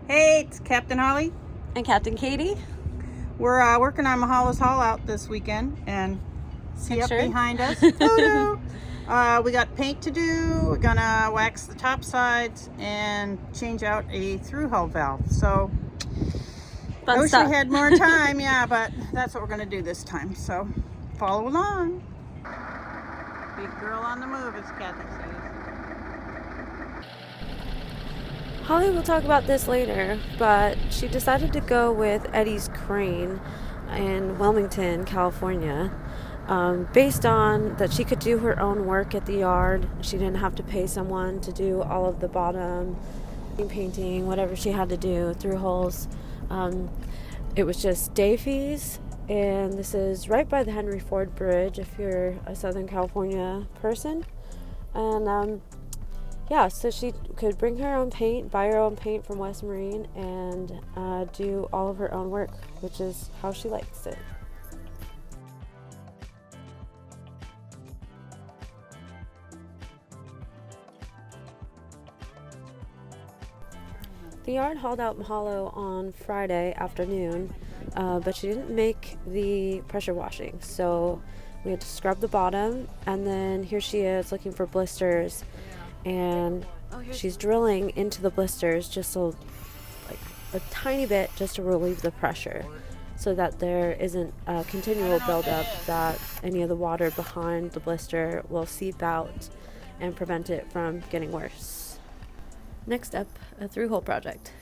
Hey, it's Captain Holly. And Captain Katie. We're working on Mahalo's Haulout this weekend, and see up behind us. Photo. We got paint to do. We're gonna wax the top sides and change out a through hull valve. So Fun I wish stuff. we had more time, yeah, but that's what we're gonna do this time. So follow along. Big girl on the move, as Kathy says. Holly will talk about this later, but she decided to go with Eddie's Crane in Wilmington, California, based on that she could do her own work at the yard. She didn't have to pay someone to do all of the bottom painting, whatever she had to do through holes. It was just day fees, and this is right by the Henry Ford Bridge if you're a Southern California person. And yeah, so she could bring her own paint, buy her own paint from West Marine, and do all of her own work, which is how she likes it. The yard hauled out Mahalo on Friday afternoon, but she didn't make the pressure washing, so we had to scrub the bottom, and then here she is looking for blisters. And she's drilling into the blisters just so, like a tiny bit, just to relieve the pressure, so that there isn't a continual buildup that any of the water behind the blister will seep out and prevent it from getting worse. Next up, a through-hole project.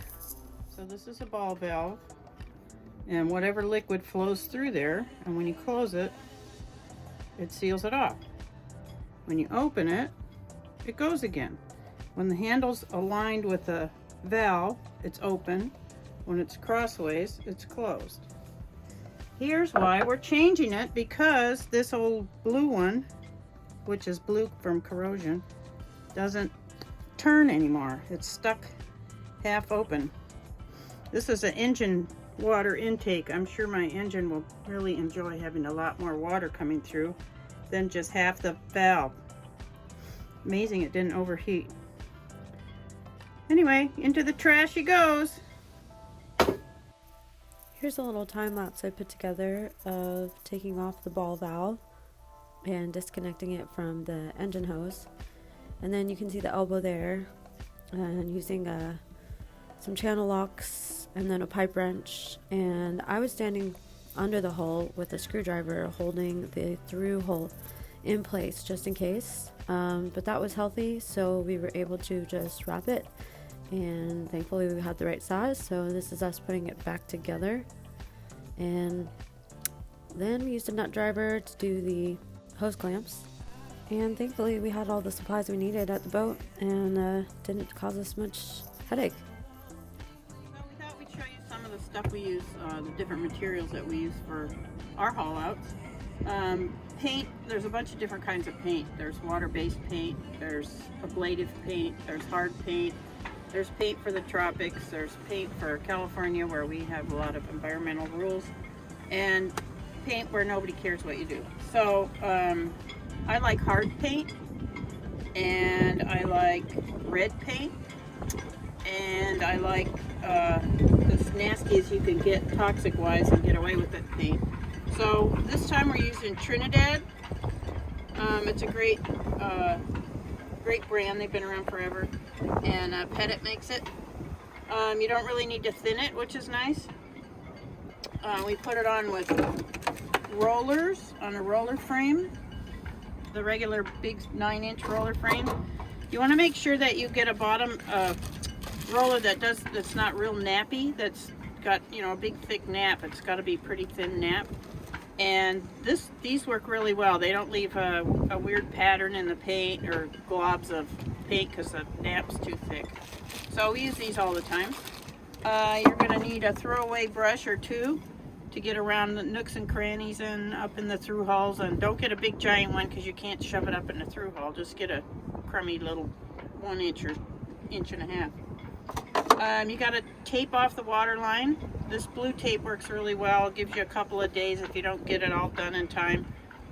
So this is a ball valve, and whatever liquid flows through there, and when you close it, it seals it off. When you open it, it goes again. When the handle's aligned with the valve, it's open. When it's crossways, it's closed. Here's why we're changing it, because this old blue one, which is blue from corrosion, doesn't turn anymore. It's stuck half open. This is an engine water intake. I'm sure my engine will really enjoy having a lot more water coming through than just half the valve. Amazing it didn't overheat. Anyway, into the trash he goes. Here's a little time lapse I put together of taking off the ball valve and disconnecting it from the engine hose. And then you can see the elbow there, and using some channel locks and then a pipe wrench. And I was standing under the hole with a screwdriver holding the through hole in place just in case. But that was healthy, so we were able to just wrap it, and thankfully we had the right size. So this is us putting it back together, and then we used a nut driver to do the hose clamps, and thankfully we had all the supplies we needed at the boat, and didn't cause us much headache. So we thought we'd show you some of the stuff we use, the different materials that we use for our haul outs. Paint, there's a bunch of different kinds of paint. There's water-based paint, there's ablative paint, there's hard paint, there's paint for the tropics, there's paint for California where we have a lot of environmental rules, and paint where nobody cares what you do. So I like hard paint, and I like red paint, and I like as nasty as you can get toxic wise and get away with that paint. So this time we're using Trinidad. It's a great brand. They've been around forever, and Pettit makes it. You don't really need to thin it, which is nice. We put it on with rollers on a roller frame, the regular big 9-inch roller frame. You want to make sure that you get a bottom roller that's not real nappy, that's got, you know, a big thick nap. It's got to be pretty thin nap. And these work really well. They don't leave a weird pattern in the paint or globs of paint because the nap's too thick. So we use these all the time. You're going to need a throwaway brush or two to get around the nooks and crannies and up in the through hulls. And don't get a big giant one because you can't shove it up in the through hull. Just get a crummy little 1 inch or inch and a half. You got to tape off the water line. This blue tape works really well. It gives you a couple of days if you don't get it all done in time.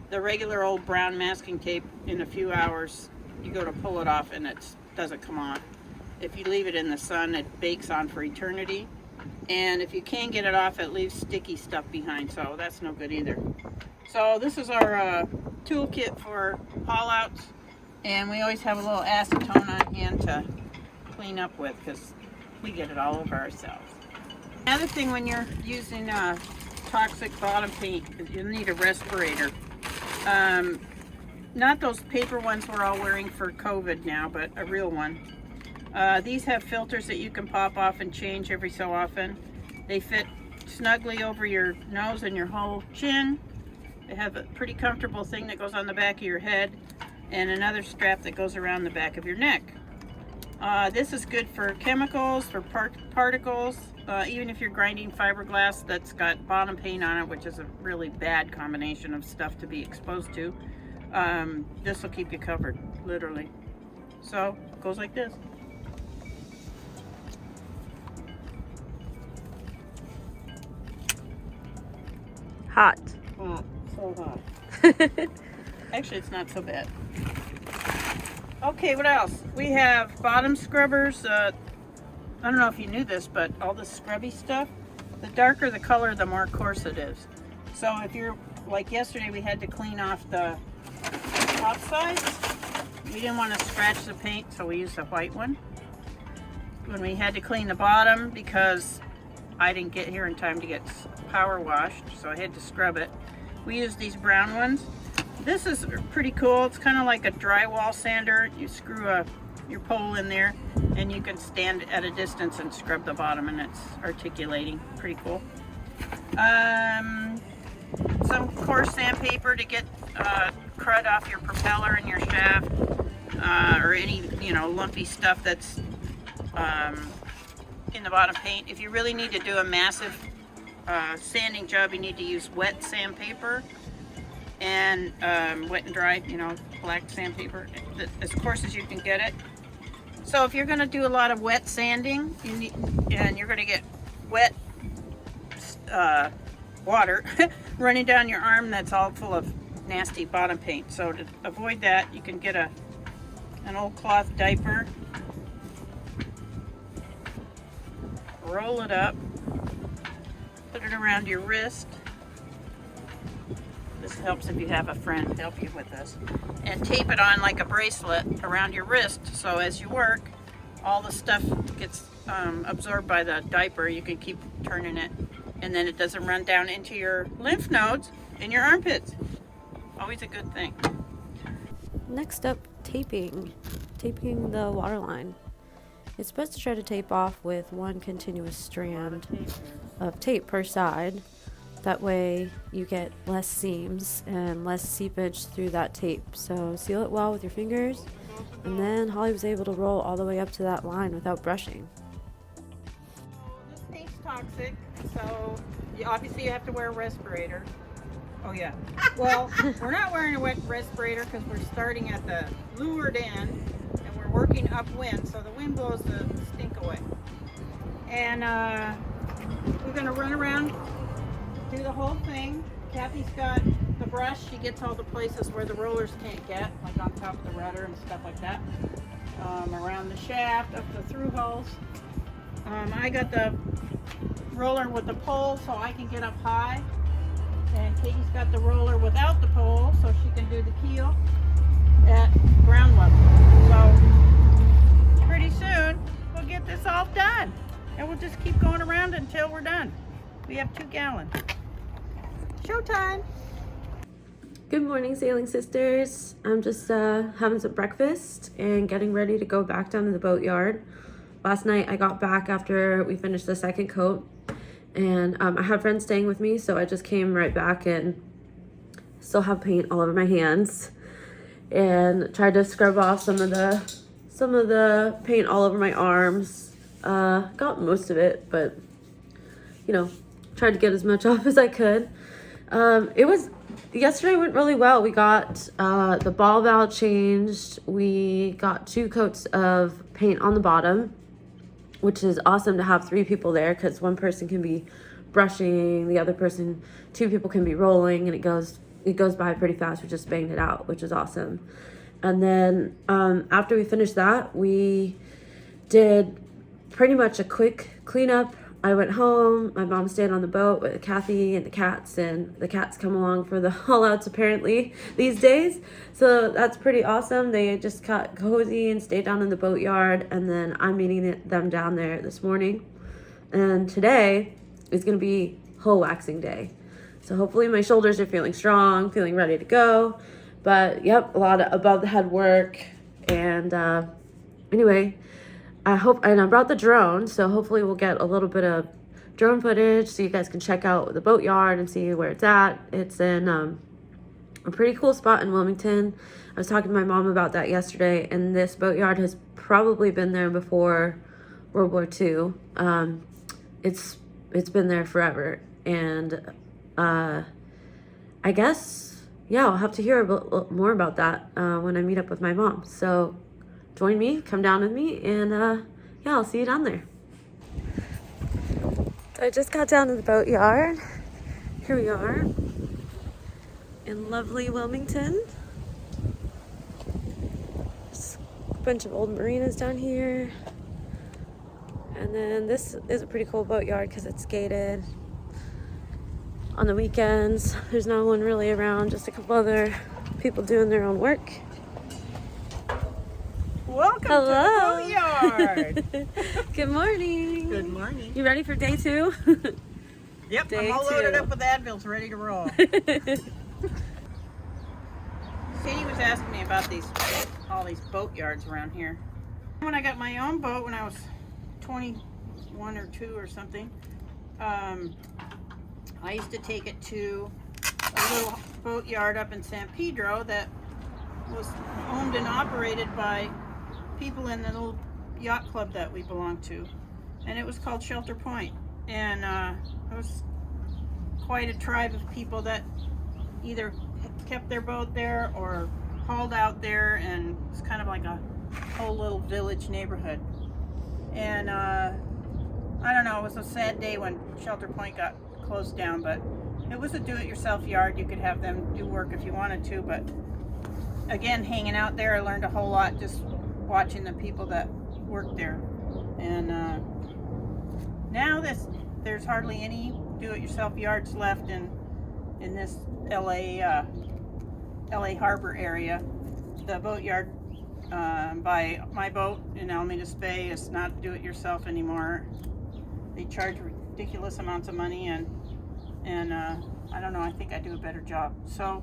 The regular old brown masking tape, in a few hours, you go to pull it off and it doesn't come on. if you leave it in the sun, it bakes on for eternity. And if you can't get it off, it leaves sticky stuff behind, so that's no good either. So this is our toolkit for haulouts, and we always have a little acetone on hand to clean up with because we get it all over ourselves. Another thing, when you're using toxic bottom paint, you need a respirator. Not those paper ones we're all wearing for COVID now, but a real one. These have filters that you can pop off and change every so often. They fit snugly over your nose and your whole chin. They have a pretty comfortable thing that goes on the back of your head and another strap that goes around the back of your neck. This is good for chemicals, for particles, even if you're grinding fiberglass that's got bottom paint on it, which is a really bad combination of stuff to be exposed to. This will keep you covered, literally. So, it goes like this. Hot. Hot, so hot. Actually, it's not so bad. Okay, what else? We have bottom scrubbers. I don't know if you knew this, but all the scrubby stuff, the darker the color, the more coarse it is. So if you're, like yesterday, we had to clean off the topsides. We didn't want to scratch the paint, so we used a white one. When we had to clean the bottom, because I didn't get here in time to get power washed, so I had to scrub it, we used these brown ones. This is pretty cool. It's kind of like a drywall sander. You screw your pole in there and you can stand at a distance and scrub the bottom, and it's articulating. Pretty cool. Some coarse sandpaper to get crud off your propeller and your shaft, or any lumpy stuff that's in the bottom paint. If you really need to do a massive sanding job, you need to use wet sandpaper and wet and dry, black sandpaper, as coarse as you can get it. So if you're going to do a lot of wet sanding, and you're going to get wet water running down your arm that's all full of nasty bottom paint. So to avoid that, you can get an old cloth diaper, roll it up, put it around your wrist. This helps if you have a friend help you with this. And tape it on like a bracelet around your wrist, so as you work, all the stuff gets absorbed by the diaper. You can keep turning it, and then it doesn't run down into your lymph nodes in your armpits. Always a good thing. Next up, taping. Taping the water line. It's best to try to tape off with one continuous strand of tape per side. That way you get less seams and less seepage through that tape. So seal it well with your fingers, and then Holly was able to roll all the way up to that line without brushing. This paint's toxic, so obviously you have to wear a respirator. Oh yeah. Well, we're not wearing a wet respirator because we're starting at the leeward end and we're working upwind, so the wind blows the stink away. And we're gonna run around, do the whole thing. Kathy's got the brush. She gets all the places where the rollers can't get, like on top of the rudder and stuff like that. Around the shaft, up the through holes. I got the roller with the pole so I can get up high. And Katie's got the roller without the pole so she can do the keel at ground level. So pretty soon we'll get this all done. And we'll just keep going around until we're done. We have 2 gallons. Showtime! Good morning, sailing sisters. I'm just having some breakfast and getting ready to go back down to the boatyard. Last night I got back after we finished the second coat, and I have friends staying with me, so I just came right back and still have paint all over my hands, and tried to scrub off some of the paint all over my arms. Got most of it, but tried to get as much off as I could. Yesterday went really well. We got the ball valve changed. We got 2 coats of paint on the bottom, which is awesome to have 3 people there, because one person can be brushing, the other person, 2 people can be rolling, and it goes by pretty fast. We just banged it out, which is awesome. And then after we finished that, we did pretty much a quick cleanup. I went home. My mom stayed on the boat with Kathy and the cats come along for the haulouts apparently these days. So that's pretty awesome. They just got cozy and stayed down in the boatyard, and then I'm meeting them down there this morning. And today is going to be hull waxing day. So hopefully my shoulders are feeling strong, feeling ready to go. But yep, a lot of above the head work. And anyway, I brought the drone, so hopefully we'll get a little bit of drone footage so you guys can check out the boatyard and see where it's at. It's in a pretty cool spot in Wilmington. I was talking to my mom about that yesterday, and this boatyard has probably been there before World War II. It's been there forever, and I guess, yeah, I'll have to hear more about that when I meet up with my mom. So join me, come down with me, and yeah, I'll see you down there. So I just got down to the boatyard. Here we are in lovely Wilmington. Just a bunch of old marinas down here. And then this is a pretty cool boatyard because it's gated. On the weekends, there's no one really around, just a couple other people doing their own work. Welcome Hello. to the boatyard. Good morning. Good morning. You ready for day 2? Yep, Day I'm all loaded 2. up with Advils, ready to roll. Sadie was asking me about all these boatyards around here. When I got my own boat when I was 21 or 2 or something, I used to take it to a little boatyard up in San Pedro that was owned and operated by people in the little yacht club that we belonged to, and it was called Shelter Point. And it was quite a tribe of people that either kept their boat there or hauled out there, and it's kind of like a whole little village neighborhood. And I don't know, it was a sad day when Shelter Point got closed down, but it was a do-it-yourself yard. You could have them do work if you wanted to, but again, hanging out there, I learned a whole lot just watching the people that worked there. And now there's hardly any do-it-yourself yards left in this LA Harbor area. The boatyard by my boat in Almeida's Bay is not do-it-yourself anymore. They charge ridiculous amounts of money, and I don't know, I think I do a better job. So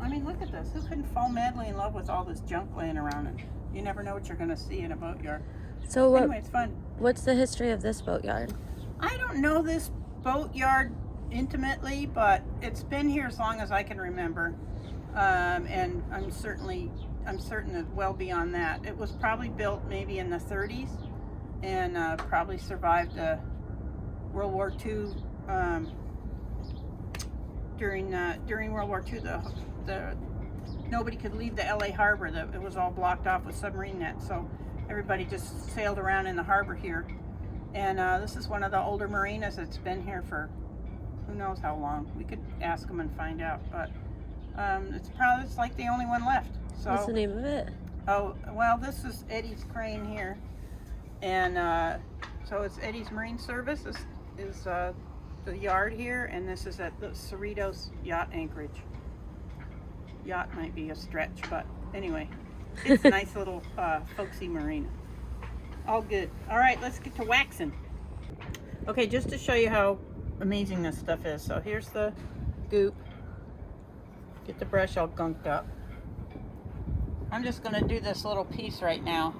I mean, look at this. Who couldn't fall madly in love with all this junk laying around? And you never know what you're going to see in a boatyard. So anyway, it's fun. What's the history of this boatyard? I don't know this boatyard intimately, but it's been here as long as I can remember, and I'm certain that well beyond that. It was probably built maybe in the 30s, and probably survived World War II. During World War II, nobody could leave the LA harbor. It was all blocked off with submarine nets, so everybody just sailed around in the harbor here. And this is one of the older marinas that's been here for who knows how long. We could ask them and find out, but it's like the only one left. So what's the name of it? Oh, well, this is Eddie's Crane here, and so it's Eddie's Marine Service is the yard here, and this is at the Cerritos Yacht Anchorage. Yacht might be a stretch, but anyway, it's a nice little folksy marina. All good. All right, let's get to waxing. Okay, just to show you how amazing this stuff is. So here's the goop. Get the brush all gunked up. I'm just going to do this little piece right now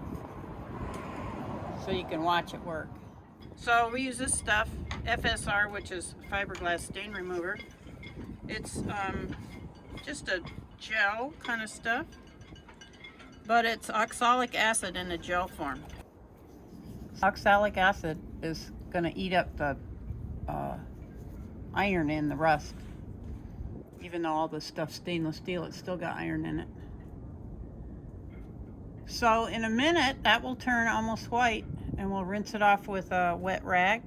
so you can watch it work. So we use this stuff, FSR, which is fiberglass stain remover. It's just a gel kind of stuff, but it's oxalic acid in a gel form. Oxalic acid is going to eat up the iron in the rust. Even though all this stuff's stainless steel, it's still got iron in it. So in a minute, that will turn almost white, and we'll rinse it off with a wet rag,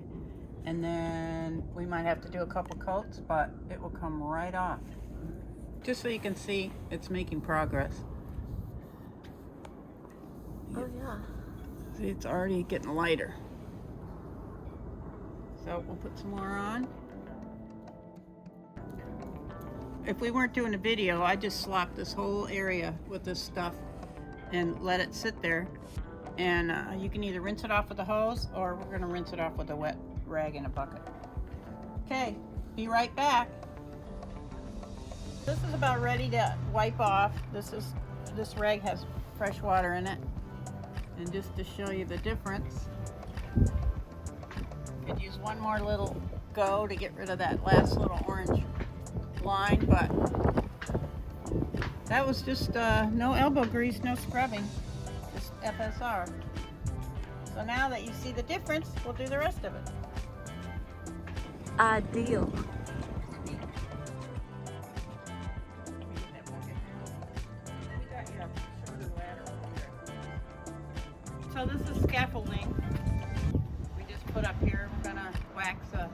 and then we might have to do a couple coats, but it will come right off. Just so you can see it's making progress. Oh yeah. See, it's already getting lighter. So we'll put some more on. If we weren't doing a video, I'd just slop this whole area with this stuff and let it sit there. And you can either rinse it off with a hose, or we're gonna rinse it off with a wet rag in a bucket. Okay, be right back. This is about ready to wipe off. This rag has fresh water in it. And just to show you the difference, could use one more little go to get rid of that last little orange line, but that was just no elbow grease, no scrubbing, just FSR. So now that you see the difference, we'll do the rest of it. Ideal. So this is scaffolding we just put up here. We're gonna wax the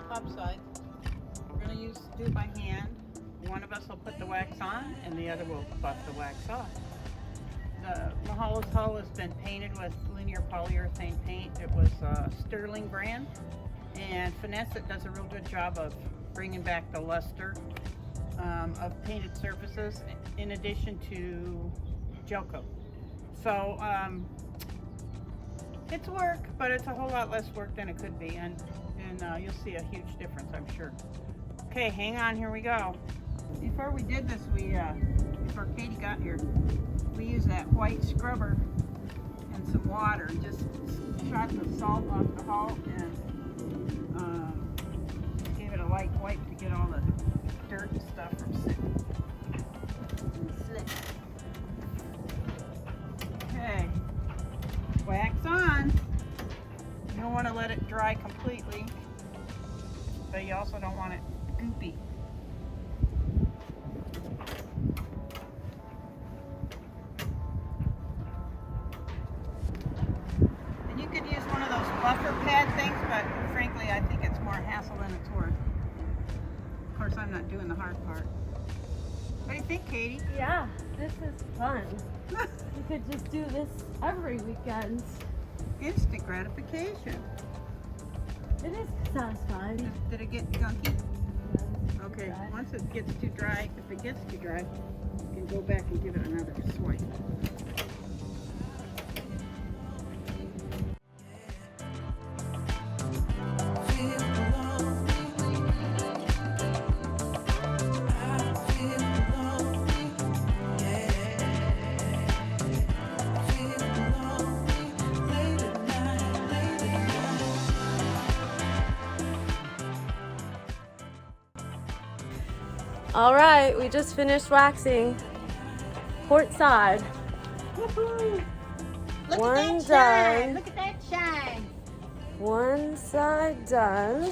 topsides. We're gonna do it by hand. One of us will put the wax on and the other will buff the wax off. The Mahalo's hull has been painted with linear polyurethane paint. It was Sterling brand, and Finesse does a real good job of bringing back the luster of painted surfaces in addition to gel coat. So it's work, but it's a whole lot less work than it could be, and you'll see a huge difference, I'm sure. Okay, hang on, here we go. Before we did this, before Katie got here, we used that white scrubber and some water and just shot the salt off the hull and gave it a light wipe to get all the dirt and stuff from sitting in the slick. Okay. Wax on. You don't want to let it dry completely, but you also don't want it goopy. And you could use one of those buffer pad things, but frankly I think it's more hassle than it's worth. Of course, I'm not doing the hard part. What do you think, Katie? Yeah, this is fun. You could just do this every weekend. Instant gratification. It is satisfying. Did it get gunky? Okay, once it gets too dry, if it gets too dry, you can go back and give it another swipe. All right, we just finished waxing port side. Woohoo! Look One at that shine! done. Look at that shine! One side done.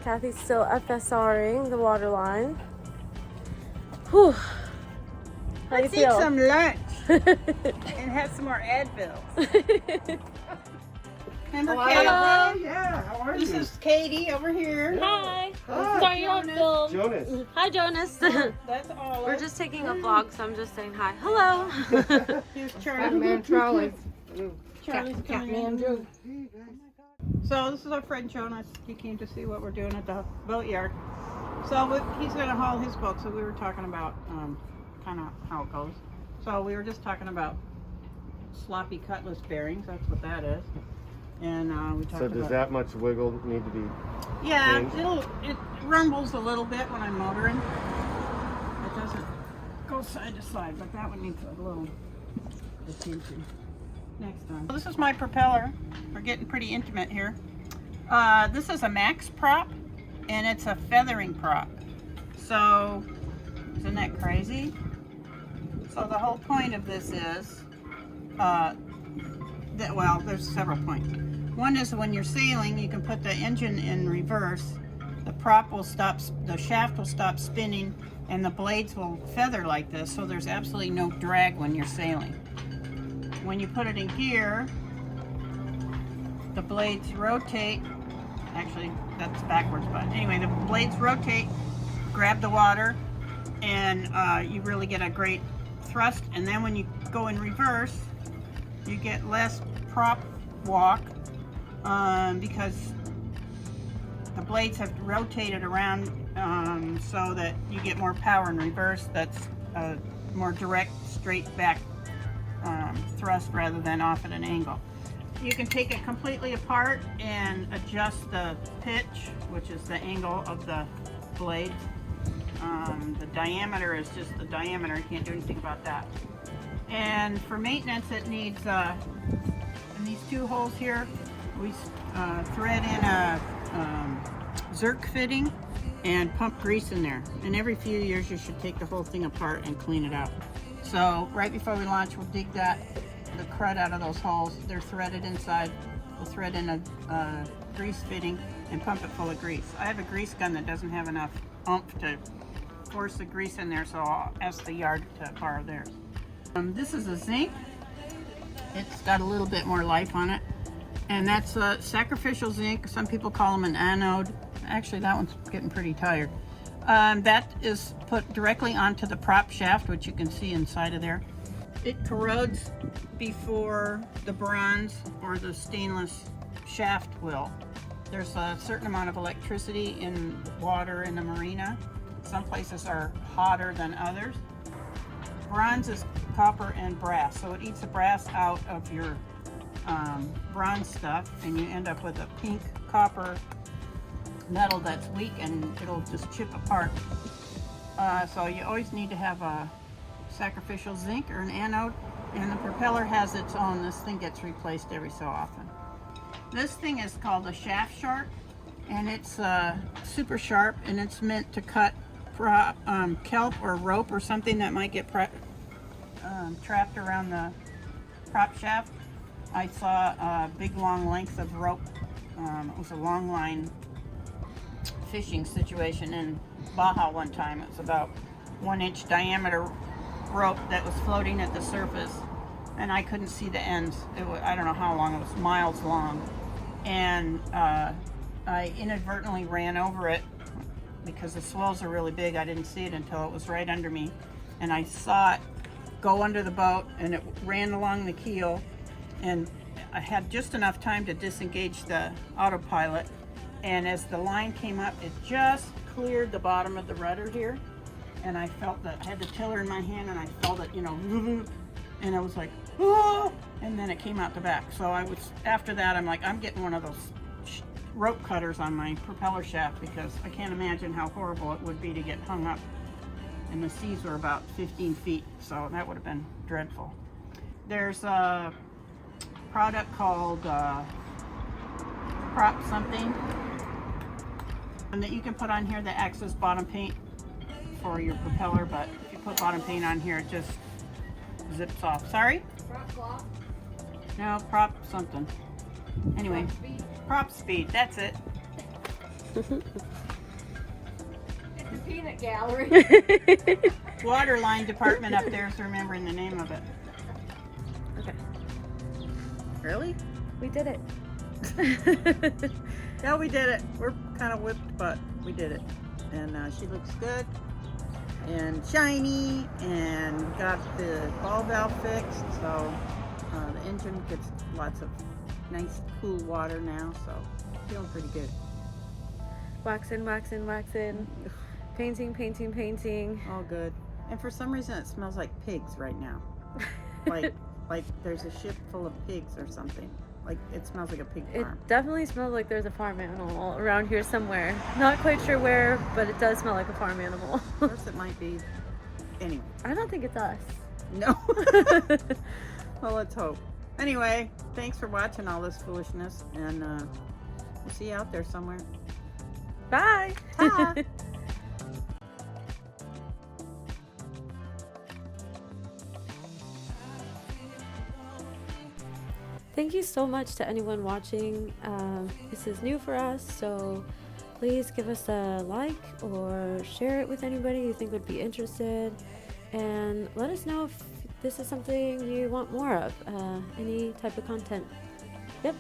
Kathy's still FSRing the water line. Whew. How Let's you feel? eat some lunch and have some more Advils. Remember Katie? Hello. Yeah, how are This you? is Katie over here. Hi. Hi. Sorry, you don't film. Jonas. Hi, Jonas. That's all. We're just taking a vlog, so I'm just saying hi. Hello. Here's Charlie. Man, Charlie. Charlie's coming in. So this is our friend Jonas. He came to see what we're doing at the Boatyard. So he's going to haul his boat. So we were talking about kind of how it goes. So we were just talking about sloppy cutlass bearings. That's what that is. And we talked So about. does that much wiggle need to be? Yeah, changed? it rumbles a little bit when I'm motoring. It doesn't go side to side, but that one needs a little attention next time. This is my propeller. We're getting pretty intimate here. This is a max prop, and it's a feathering prop. So, isn't that crazy? So the whole point of this is, well, there's several points. One is when you're sailing, you can put the engine in reverse. The prop will stop, the shaft will stop spinning, and the blades will feather like this, so there's absolutely no drag when you're sailing. When you put it in gear, the blades rotate. Actually, that's backwards, but anyway, the blades rotate, grab the water, and you really get a great thrust. And then when you go in reverse, You get less prop walk because the blades have rotated around so that you get more power in reverse. That's a more direct, straight back thrust rather than off at an angle. You can take it completely apart and adjust the pitch, which is the angle of the blade. The diameter is just the diameter. You can't do anything about that. And for maintenance, it needs, in these two holes here, we thread in a Zerk fitting and pump grease in there. And every few years, you should take the whole thing apart and clean it out. So right before we launch, we'll dig the crud out of those holes. They're threaded inside. We'll thread in a grease fitting and pump it full of grease. I have a grease gun that doesn't have enough oomph to force the grease in there, so I'll ask the yard to borrow theirs. This is a zinc. It's got a little bit more life on it, and that's a sacrificial zinc. Some people call them an anode. Actually, that one's getting pretty tired. That is put directly onto the prop shaft, which you can see inside of there. It corrodes before the bronze or the stainless shaft will. There's a certain amount of electricity in water in the marina. Some places are hotter than others. Bronze is copper and brass, so it eats the brass out of your bronze stuff, and you end up with a pink copper metal that's weak, and it'll just chip apart. So you always need to have a sacrificial zinc or an anode, and the propeller has its own. This thing gets replaced every so often. This thing is called a shaft sharp, and it's super sharp, and it's meant to cut kelp or rope or something that might get trapped around the prop shaft. I saw a big long length of rope. It was a long line fishing situation in Baja one time. It was about 1-inch diameter rope that was floating at the surface, and I couldn't see the ends. I don't know how long, it was miles long, and I inadvertently ran over it because the swells are really big. I didn't see it until it was right under me, and I saw it go under the boat, and it ran along the keel, and I had just enough time to disengage the autopilot, and as the line came up, it just cleared the bottom of the rudder here, and I felt that, I had the tiller in my hand, and I felt it, you know, and I was like, oh, and then it came out the back. So I was, after that, I'm like, I'm getting one of those rope cutters on my propeller shaft, because I can't imagine how horrible it would be to get hung up. And the seas were about 15 feet, so that would have been dreadful. There's a product called prop something, and that you can put on here that acts as bottom paint for your propeller, but if you put bottom paint on here, it just zips off. Sorry? Prop cloth. No, prop something. Anyway, prop speed, that's it. It's a peanut gallery. Waterline department up there is remembering the name of it. Okay, Really? we did it. Yeah, we did it. We're kind of whipped, but we did it. And she looks good and shiny, and got the ball valve fixed, so the engine gets lots of nice cool water now, so feeling pretty good. Waxing, waxing, waxing. Painting, painting, painting. All good. And for some reason it smells like pigs right now. like there's a ship full of pigs or something. Like it smells like a pig It farm. definitely smells like there's a farm animal around here somewhere. Not quite sure where, but it does smell like a farm animal. Of course it might be. Anyway. I don't think it's us. No. Well, let's hope. Anyway, thanks for watching all this foolishness, and we'll see you out there somewhere. Bye. Ta! Thank you so much to anyone watching. This is new for us, so please give us a like or share it with anybody you think would be interested, and let us know if this is something you want more of, any type of content. Yep.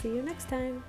See you next time.